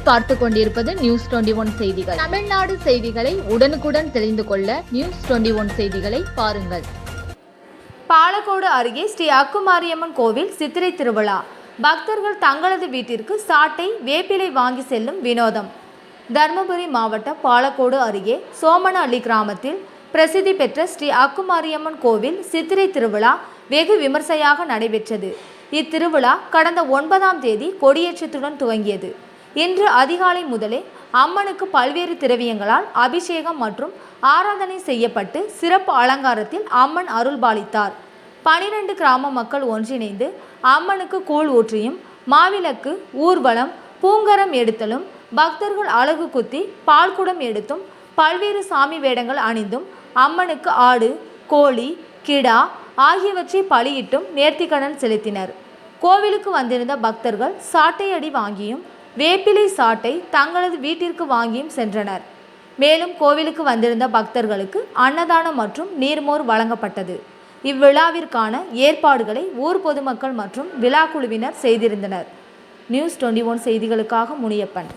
நீங்கள் பார்த்து கொண்டிருப்பது நியூஸ் 21 செய்திகள். தமிழ்நாடு செய்திகளை உடனுக்குடன் தெரிந்து கொள்ள நியூஸ் 21 செய்திகளை பாருங்கள். பாலக்கோடு அருகே ஸ்ரீ அக்குமாரியம்மன் கோவில் சித்திரை திருவிழா. பக்தர்கள் தங்களது வீட்டிற்கு சாட்டை, வேப்பிலை வாங்கி செல்லும் வினோதம். தர்மபுரி மாவட்டம் பாலக்கோடு அருகே சோமனஹள்ளி கிராமத்தில் பிரசித்தி பெற்ற ஸ்ரீ அக்குமாரியம்மன் கோவில் சித்திரை திருவிழா வெகு விமர்சையாக நடைபெற்றது. இத்திருவிழா கடந்த 9ஆம் தேதி கொடியேற்றத்துடன் துவங்கியது. இன்று அதிகாலை முதலே அம்மனுக்கு பல்வேறு திரவியங்களால் அபிஷேகம் மற்றும் ஆராதனை செய்யப்பட்டு சிறப்பு அலங்காரத்தில் அம்மன் அருள்பாலித்தார். 12 கிராம மக்கள் ஒன்றிணைந்து அம்மனுக்கு கூழ் ஊற்றியும், மாவிளக்கு, ஊர்வலம், பூங்கரம் எடுத்தலும், பக்தர்கள் அலகு குத்தி பால்குடம் எடுத்தும், பல்வேறு சாமி வேடங்கள் அணிந்தும் அம்மனுக்கு ஆடு, கோழி, கிடா ஆகியவற்றை பலியிட்டும் நேர்த்திக்கடன் செலுத்தினர். கோவிலுக்கு வந்திருந்த பக்தர்கள் சாட்டையடி வாங்கியும், வேப்பிலை சாட்டை தங்களது வீட்டிற்கு வாங்கியும் சென்றனர். மேலும் கோவிலுக்கு வந்திருந்த பக்தர்களுக்கு அன்னதானம் மற்றும் நீர்மோர் வழங்கப்பட்டது. இவ்விழாவிற்கான ஏற்பாடுகளை ஊர் பொதுமக்கள் மற்றும் விழா குழுவினர் செய்திருந்தனர். நியூஸ் 21 செய்திகளுக்காக முனியப்பன்.